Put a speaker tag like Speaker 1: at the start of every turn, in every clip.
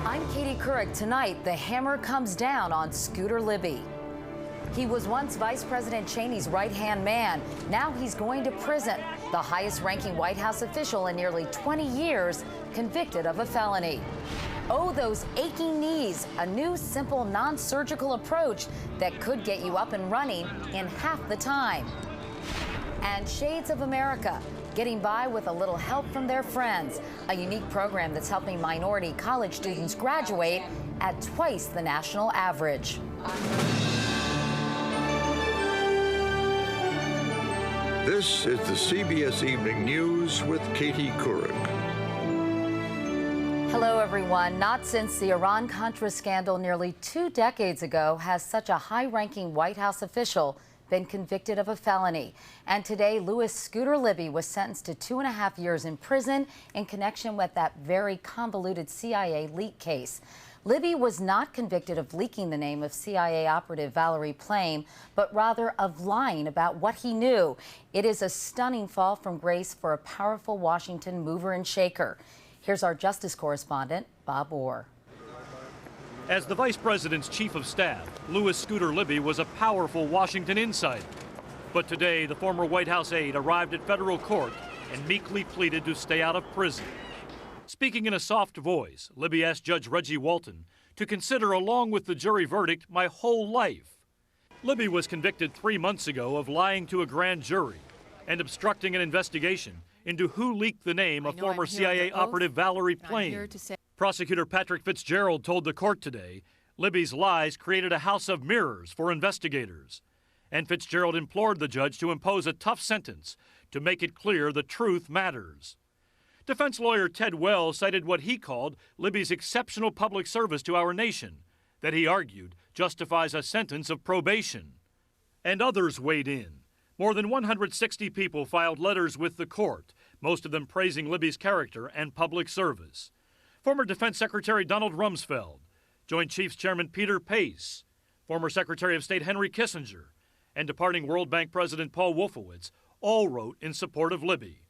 Speaker 1: I'm Katie Couric. Tonight, the hammer comes down on Scooter Libby. He was once Vice President Cheney's right-hand man. Now he's going to prison. The highest-ranking White House official in nearly 20 years, convicted of a felony. Oh, those aching knees, a new, simple, non-surgical approach that could get you up and running in half the time. And Shades of America, getting by with a little help from their friends, a unique program that's helping minority college students graduate at twice the national average.
Speaker 2: This is the CBS Evening News with Katie Couric.
Speaker 1: Hello, everyone. Not since the Iran-Contra scandal nearly 2 decades ago has such a high-ranking White House official been convicted of a felony. And today, Louis Scooter Libby was sentenced to 2.5 years in prison in connection with that very convoluted CIA leak case. Libby was not convicted of leaking the name of CIA operative Valerie Plame, but rather of lying about what he knew. It is a stunning fall from grace for a powerful Washington mover and shaker. Here's our justice correspondent, Bob Orr.
Speaker 3: As the vice president's chief of staff, Louis Scooter Libby was a powerful Washington insider. But today, the former White House aide arrived at federal court and meekly pleaded to stay out of prison. Speaking in a soft voice, Libby asked Judge Reggie Walton to consider, along with the jury verdict, my whole life. Libby was convicted 3 months ago of lying to a grand jury and obstructing an investigation into who leaked the name of former CIA operative Valerie Plame. Prosecutor Patrick Fitzgerald told the court today Libby's lies created a house of mirrors for investigators. And Fitzgerald implored the judge to impose a tough sentence to make it clear the truth matters. Defense lawyer Ted Wells cited what he called Libby's exceptional public service to our nation, that he argued justifies a sentence of probation. And others weighed in. More than 160 people filed letters with the court, most of them praising Libby's character and public service. Former Defense Secretary Donald Rumsfeld, Joint Chiefs Chairman Peter Pace, former Secretary of State Henry Kissinger, and departing World Bank President Paul Wolfowitz all wrote in support of Libby.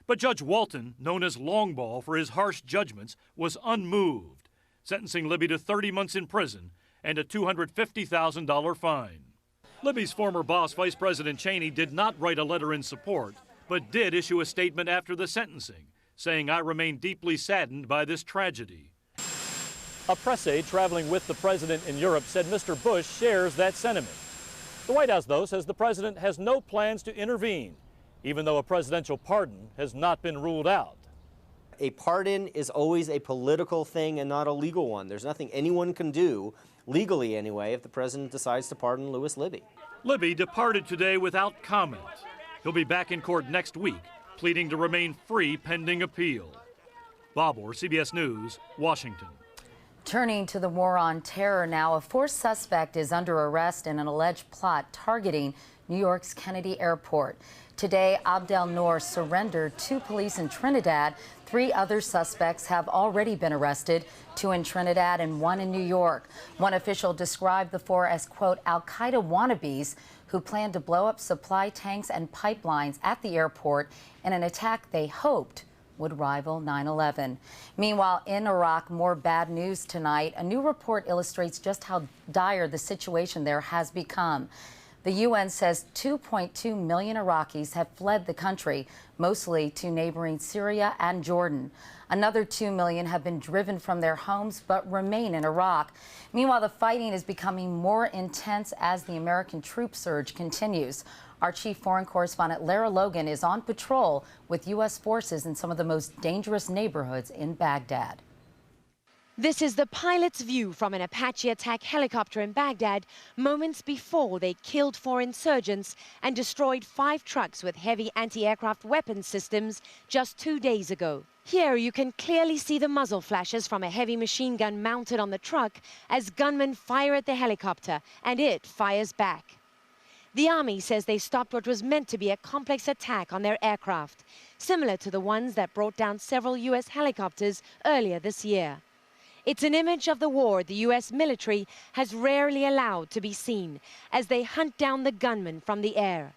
Speaker 3: But Judge Walton, known as Longball for his harsh judgments, was unmoved, sentencing Libby to 30 months in prison and a $250,000 fine. Libby's former boss, Vice President Cheney, did not write a letter in support, but did issue a statement after the sentencing, saying, "I remain deeply saddened by this tragedy." A press aide traveling with the president in Europe said Mr. Bush shares that sentiment. The White House, though, says the president has no plans to intervene, even though a presidential pardon has not been ruled out.
Speaker 4: A pardon is always a political thing and not a legal one. There's nothing anyone can do, legally anyway, if the president decides to pardon Louis Libby.
Speaker 3: Libby departed today without comment. He'll be back in court next week, pleading to remain free pending appeal. Bob Orr, CBS News, Washington.
Speaker 1: Turning to the war on terror now, a fourth suspect is under arrest in an alleged plot targeting New York's Kennedy Airport. Today, Abdel Noor surrendered to police in Trinidad. 3 other suspects have already been arrested, 2 in Trinidad and 1 in New York. One official described the 4 as, quote, al-Qaeda wannabes who planned to blow up supply tanks and pipelines at the airport in an attack they hoped would rival 9/11. Meanwhile, in Iraq, more bad news tonight. A new report illustrates just how dire the situation there has become. The UN says 2.2 million Iraqis have fled the country, mostly to neighboring Syria and Jordan. Another 2 million have been driven from their homes but remain in Iraq. Meanwhile, the fighting is becoming more intense as the American troop surge continues. Our chief foreign correspondent Lara Logan is on patrol with U.S. forces in some of the most dangerous neighborhoods in Baghdad.
Speaker 5: This is the pilot's view from an Apache attack helicopter in Baghdad moments before they killed 4 insurgents and destroyed 5 trucks with heavy anti-aircraft weapons systems just 2 days ago. Here you can clearly see the muzzle flashes from a heavy machine gun mounted on the truck as gunmen fire at the helicopter and it fires back. The Army says they stopped what was meant to be a complex attack on their aircraft, similar to the ones that brought down several U.S. helicopters earlier this year. It's an image of the war the U.S. military has rarely allowed to be seen as they hunt down the gunmen from the air.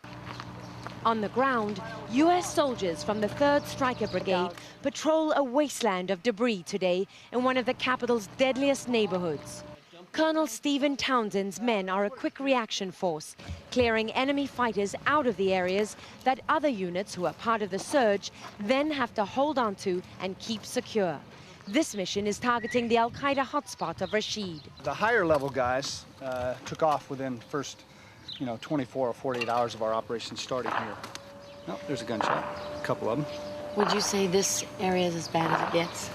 Speaker 5: On the ground, U.S. soldiers from the 3rd Stryker Brigade patrol a wasteland of debris today in one of the capital's deadliest neighborhoods. Colonel Stephen Townsend's men are a quick reaction force, clearing enemy fighters out of the areas that other units who are part of the surge then have to hold on to and keep secure. This mission is targeting the Al-Qaeda hotspot of Rashid.
Speaker 6: The higher level guys took off within the first 24 or 48 hours of our operation starting here. Oh, there's a gunshot, a couple of them.
Speaker 7: Would you say this area is as bad as it gets?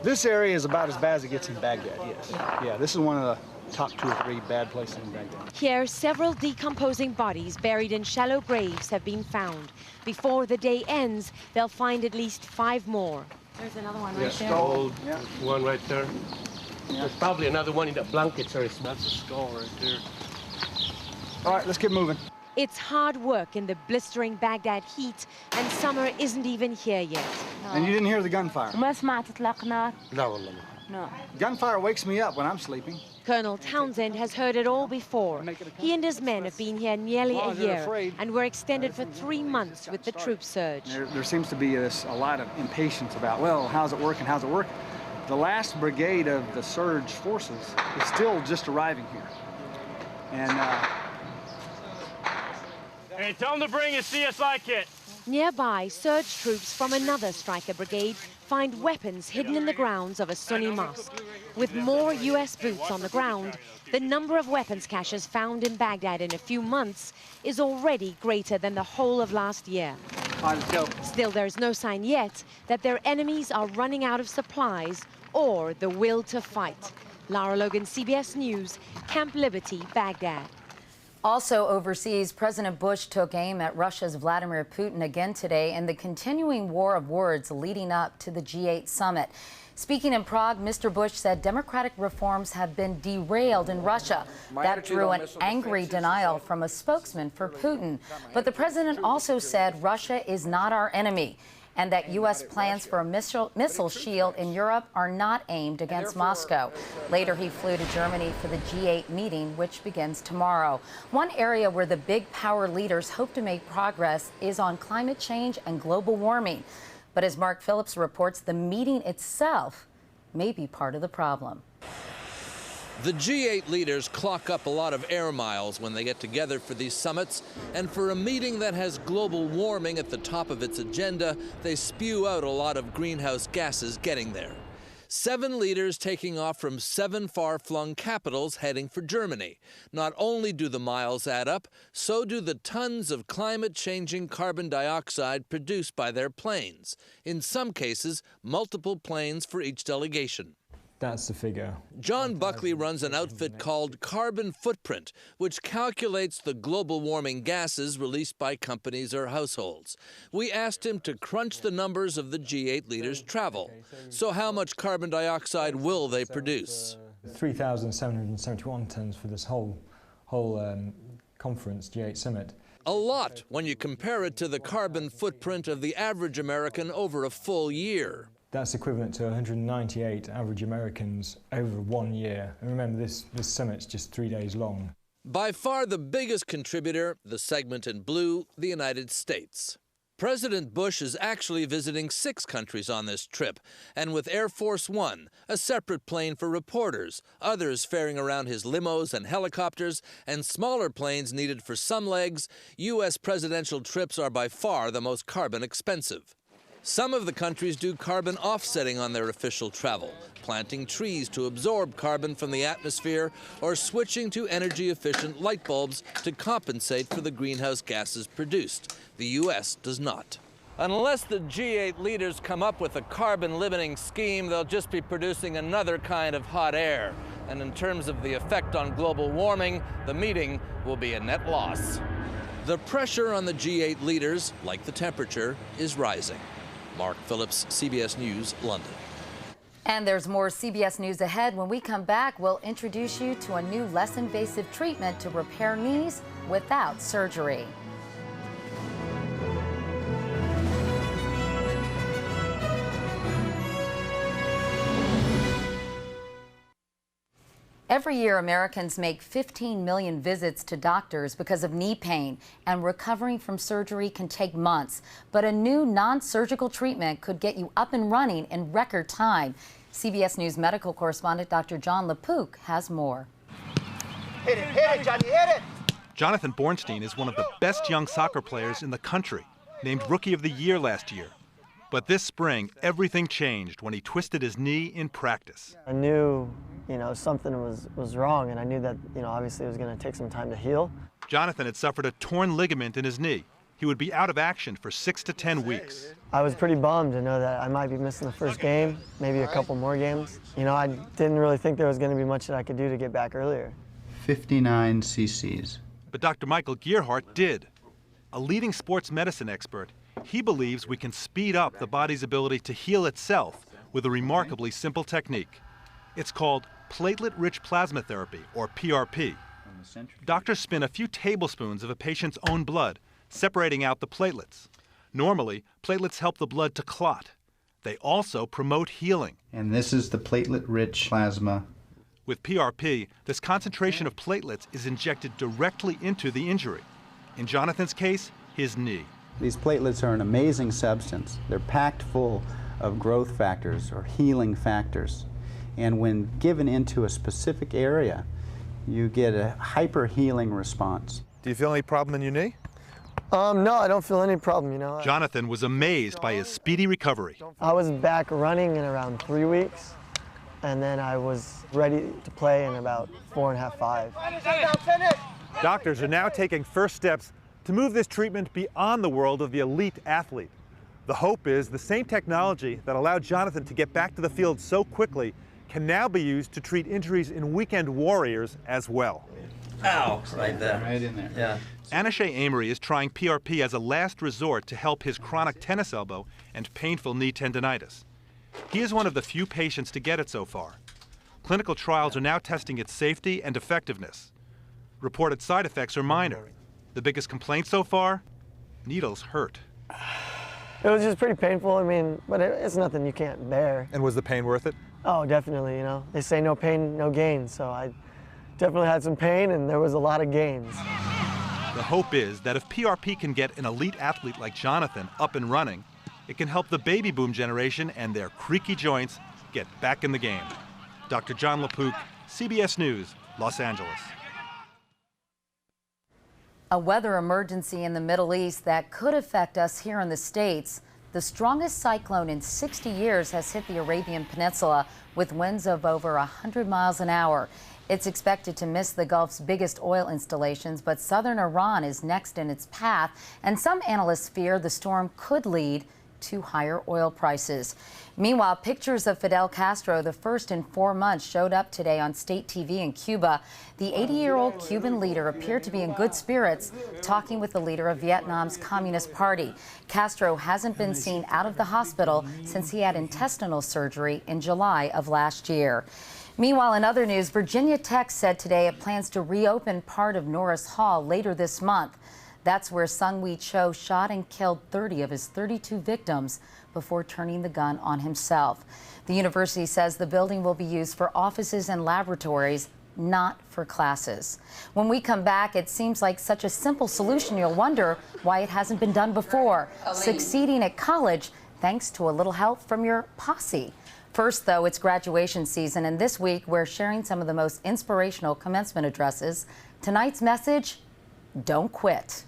Speaker 6: This area is about as bad as it gets in Baghdad, yes. Yeah, this is one of the top 2 or 3 bad places in Baghdad.
Speaker 5: Here, several decomposing bodies buried in shallow graves have been found. Before the day ends, they'll find at least 5 more.
Speaker 7: There's another one right there.
Speaker 8: Skull,
Speaker 6: Yeah.
Speaker 8: one right there.
Speaker 6: Yeah.
Speaker 8: There's probably another one in the blankets. That's a skull right there.
Speaker 6: All right, let's get moving.
Speaker 5: It's hard work in the blistering Baghdad heat, and summer isn't even here yet.
Speaker 6: And you didn't hear the gunfire?
Speaker 7: ما سمعت إطلاق نار.
Speaker 8: لا والله.
Speaker 7: No.
Speaker 6: Gunfire wakes me up when I'm sleeping.
Speaker 5: Colonel Townsend has heard it all before. He and his men have been here nearly a year and were extended for 3 months with the troop surge.
Speaker 6: There seems to be a lot of impatience about, well, how's it working, how's it working? The last brigade of the surge forces is still just arriving here. And
Speaker 3: Hey, tell them to bring a CSI kit.
Speaker 5: Nearby, surge troops from another Stryker brigade find weapons hidden in the grounds of a Sunni mosque. With more U.S. boots on the ground, the number of weapons caches found in Baghdad in a few months is already greater than the whole of last year.
Speaker 6: all right, let's go.
Speaker 5: Still, there's no sign yet that their enemies are running out of supplies or the will to fight. Lara Logan, CBS News, Camp Liberty, Baghdad.
Speaker 1: Also overseas, President Bush took aim at Russia's Vladimir Putin again today in the continuing war of words leading up to the G8 summit. Speaking in Prague, Mr. Bush said democratic reforms have been derailed in Russia. That drew an angry denial from a spokesman for Putin. But the president also said Russia is not our enemy, and that U.S. plans for a missile shield in Europe are not aimed against Moscow. Later, he flew to Germany for the G8 meeting, which begins tomorrow. One area where the big power leaders hope to make progress is on climate change and global warming. But as Mark Phillips reports, the meeting itself may be part of the problem.
Speaker 9: The G8 leaders clock up a lot of air miles when they get together for these summits, and for a meeting that has global warming at the top of its agenda, they spew out a lot of greenhouse gases getting there. 7 leaders taking off from 7 far-flung capitals heading for Germany. Not only do the miles add up, so do the tons of climate-changing carbon dioxide produced by their planes. In some cases, multiple planes for each delegation.
Speaker 10: That's the figure.
Speaker 9: John Buckley runs an outfit called Carbon Footprint, which calculates the global warming gases released by companies or households. We asked him to crunch the numbers of the G8 leaders' travel. So how much carbon dioxide will they produce?
Speaker 10: 3,771 tons for this whole conference, G8 summit.
Speaker 9: A lot when you compare it to the carbon footprint of the average American over a full year.
Speaker 10: That's equivalent to 198 average Americans over 1 year. And remember, this summit's just 3 days long.
Speaker 9: By far the biggest contributor, the segment in blue, the United States. President Bush is actually visiting 6 countries on this trip, and with Air Force One, a separate plane for reporters, others faring around his limos and helicopters, and smaller planes needed for some legs, U.S. presidential trips are by far the most carbon expensive. Some of the countries do carbon offsetting on their official travel, planting trees to absorb carbon from the atmosphere or switching to energy-efficient light bulbs to compensate for the greenhouse gases produced. The U.S. does not. Unless the G8 leaders come up with a carbon-limiting scheme, they'll just be producing another kind of hot air. And in terms of the effect on global warming, the meeting will be a net loss. The pressure on the G8 leaders, like the temperature, is rising. Mark Phillips, CBS News, London.
Speaker 1: And there's more CBS News ahead. When we come back, we'll introduce you to a new less invasive treatment to repair knees without surgery. Every year, Americans make 15 million visits to doctors because of knee pain, and recovering from surgery can take months. But a new non-surgical treatment could get you up and running in record time. CBS News medical correspondent Dr. John LaPook has more.
Speaker 11: Hit it, Johnny, hit it!
Speaker 12: Jonathan Bornstein is one of the best young soccer players in the country, named Rookie of the Year last year. But this spring, everything changed when he twisted his knee in practice.
Speaker 13: I knew, something was wrong, and I knew that, obviously it was going to take some time to heal.
Speaker 12: Jonathan had suffered a torn ligament in his knee. He would be out of action for 6 to 10 weeks.
Speaker 13: I was pretty bummed to know that I might be missing the first game, maybe a couple more games. I didn't really think there was going to be much that I could do to get back earlier.
Speaker 14: 59 cc's.
Speaker 12: But Dr. Michael Gearhart did. A leading sports medicine expert, he believes we can speed up the body's ability to heal itself with a remarkably simple technique. It's called platelet-rich plasma therapy, or PRP. Doctors spin a few tablespoons of a patient's own blood, separating out the platelets. Normally, platelets help the blood to clot. They also promote healing.
Speaker 14: And this is the platelet-rich plasma.
Speaker 12: With PRP, this concentration of platelets is injected directly into the injury. In Jonathan's case, his knee.
Speaker 14: These platelets are an amazing substance. They're packed full of growth factors or healing factors. And when given into a specific area, you get a hyper-healing response.
Speaker 12: Do you feel any problem in your knee?
Speaker 13: No, I don't feel any problem,
Speaker 12: Jonathan was amazed by his speedy recovery.
Speaker 13: I was back running in around 3 weeks, and then I was ready to play in about 4.5, 5.
Speaker 12: Doctors are now taking first steps to move this treatment beyond the world of the elite athlete. The hope is the same technology that allowed Jonathan to get back to the field so quickly can now be used to treat injuries in weekend warriors as well.
Speaker 15: Ow, right there.
Speaker 14: Right in there.
Speaker 15: Yeah.
Speaker 12: Anashay Amory is trying PRP as a last resort to help his chronic tennis elbow and painful knee tendinitis. He is one of the few patients to get it so far. Clinical trials are now testing its safety and effectiveness. Reported side effects are minor. The biggest complaint so far? Needles hurt.
Speaker 13: It was just pretty painful, but it's nothing you can't bear.
Speaker 12: And was the pain worth it?
Speaker 13: Oh, definitely, They say no pain, no gain, so I definitely had some pain and there was a lot of gains.
Speaker 12: The hope is that if PRP can get an elite athlete like Jonathan up and running, it can help the baby boom generation and their creaky joints get back in the game. Dr. John LaPook, CBS News, Los Angeles.
Speaker 1: A weather emergency in the Middle East that could affect us here in the States. The strongest cyclone in 60 years has hit the Arabian Peninsula with winds of over 100 miles an hour. It's expected to miss the Gulf's biggest oil installations, but southern Iran is next in its path, and some analysts fear the storm could lead to higher oil prices. Meanwhile, pictures of Fidel Castro, the first in 4 months, showed up today on state TV in Cuba. The 80-year-old Cuban leader appeared to be in good spirits, talking with the leader of Vietnam's Communist Party. Castro hasn't been seen out of the hospital since he had intestinal surgery in July of last year. Meanwhile, in other news, Virginia Tech said today it plans to reopen part of Norris Hall later this month. That's where Sung-Wee Cho shot and killed 30 of his 32 victims before turning the gun on himself. The university says the building will be used for offices and laboratories, not for classes. When we come back, it seems like such a simple solution, you'll wonder why it hasn't been done before. Succeeding at college thanks to a little help from your posse. First, though, it's graduation season, and this week we're sharing some of the most inspirational commencement addresses. Tonight's message: don't quit.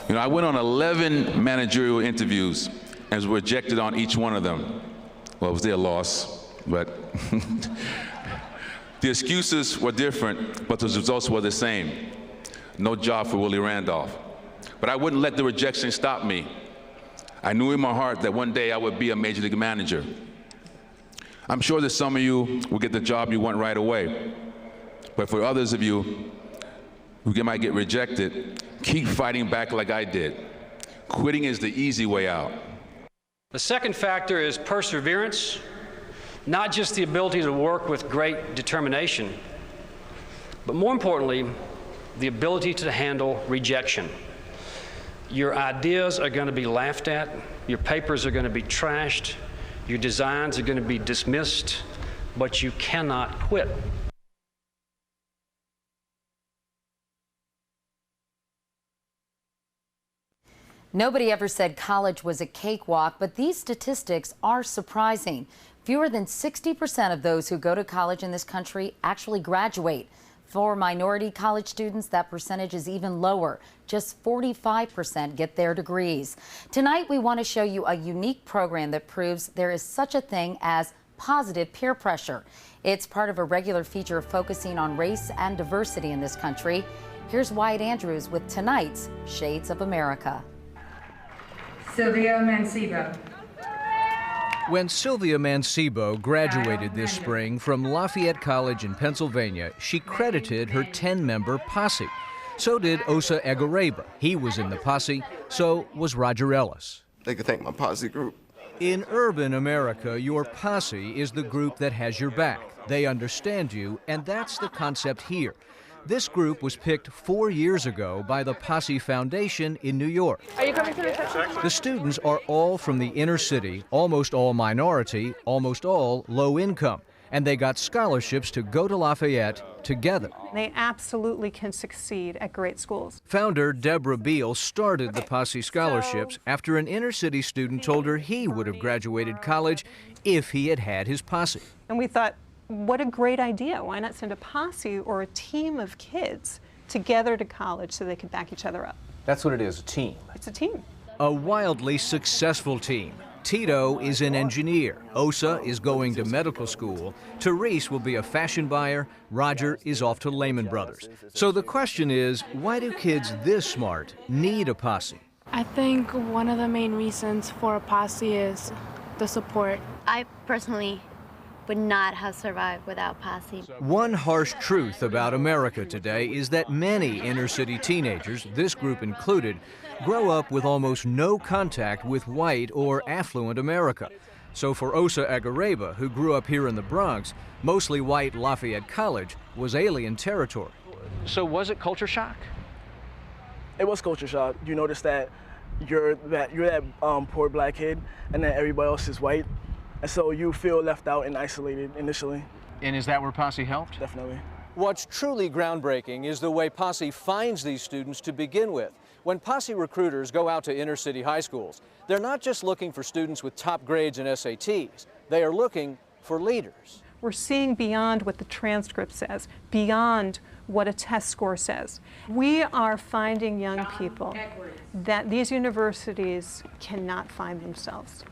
Speaker 16: I went on 11 managerial interviews and was rejected on each one of them. Well, it was their loss, but the excuses were different, but the results were the same. No job for Willie Randolph. But I wouldn't let the rejection stop me. I knew in my heart that one day I would be a major league manager. I'm sure that some of you will get the job you want right away. But for others of you who might get rejected, keep fighting back like I did. Quitting is the easy way out.
Speaker 17: The second factor is perseverance, not just the ability to work with great determination, but more importantly, the ability to handle rejection. Your ideas are going to be laughed at, your papers are going to be trashed, your designs are going to be dismissed, but you cannot quit.
Speaker 1: Nobody ever said college was a cakewalk, but these statistics are surprising. Fewer than 60% of those who go to college in this country actually graduate. For minority college students, that percentage is even lower. Just 45% get their degrees. Tonight, we want to show you a unique program that proves there is such a thing as positive peer pressure. It's part of a regular feature focusing on race and diversity in this country. Here's Wyatt Andrews with tonight's Shades of America.
Speaker 18: Sylvia Mancebo.
Speaker 19: When Sylvia Mancebo graduated this spring from Lafayette College in Pennsylvania, she credited her 10-member posse. So did Osa Egareba. He was in the posse, so was Roger Ellis.
Speaker 20: They could thank my posse group.
Speaker 19: In urban America, your posse is the group that has your back. They understand you, and that's the concept here. This group was picked 4 years ago by the Posse Foundation in New York.
Speaker 18: Are you coming to the reception?
Speaker 19: The students are all from the inner city, almost all minority, almost all low income, and they got scholarships to go to Lafayette together.
Speaker 18: They absolutely can succeed at great schools.
Speaker 19: Founder Deborah Beal started the Posse Scholarships after an inner city student told her he would have graduated college if he had had his posse.
Speaker 18: And we thought, what a great idea. Why not send a posse or a team of kids together to college so they could back each other up?
Speaker 21: That's what it is, a team.
Speaker 18: It's a team.
Speaker 19: A wildly successful team. Tito is an engineer. Osa is going to medical school. Therese will be a fashion buyer. Roger is off to Lehman Brothers. So the question is, why do kids this smart need a posse?
Speaker 22: I think one of the main reasons for a posse is the support.
Speaker 23: I personally would not have survived without posse.
Speaker 19: One harsh truth about America today is that many inner-city teenagers, this group included, grow up with almost no contact with white or affluent America. So for Osa Egareba, who grew up here in the Bronx, mostly white Lafayette College was alien territory.
Speaker 24: So was it culture shock?
Speaker 25: It was culture shock. You notice that you're that poor black kid, and then everybody else is white. And so you feel left out and isolated initially.
Speaker 24: And is that where Posse helped?
Speaker 25: Definitely.
Speaker 19: What's truly groundbreaking is the way Posse finds these students to begin with. When Posse recruiters go out to inner-city high schools, they're not just looking for students with top grades in SATs. They are looking for leaders.
Speaker 18: We're seeing beyond what the transcript says, beyond what a test score says. We are finding young people that these universities cannot find themselves.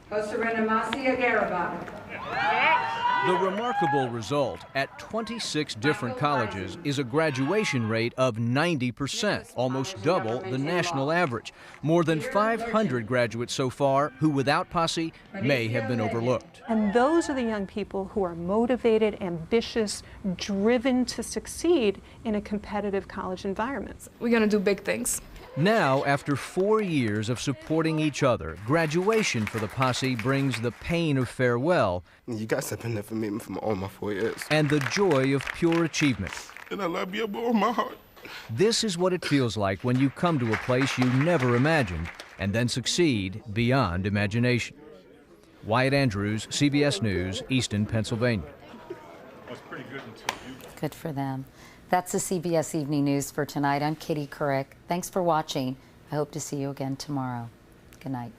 Speaker 19: The remarkable result at 26 different colleges is a graduation rate of 90%, almost double the national average. More than 500 graduates so far who, without Posse, may have been overlooked.
Speaker 18: And those are the young people who are motivated, ambitious, driven to succeed in a competitive college environment.
Speaker 22: We're going to do big things.
Speaker 19: Now, after 4 years of supporting each other, graduation for the Posse brings the pain of farewell.
Speaker 20: You guys have been there for me for all my 4 years.
Speaker 19: And the joy of pure achievement.
Speaker 20: And I love you with all my heart.
Speaker 19: This is what it feels like when you come to a place you never imagined and then succeed beyond imagination. Wyatt Andrews, CBS News, Easton, Pennsylvania.
Speaker 1: Good for them. That's the CBS Evening News for tonight. I'm Katie Couric. Thanks for watching. I hope to see you again tomorrow. Good night.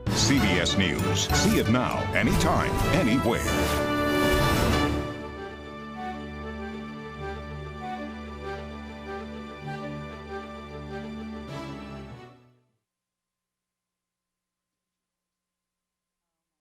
Speaker 26: CBS News. See it now, anytime, anywhere.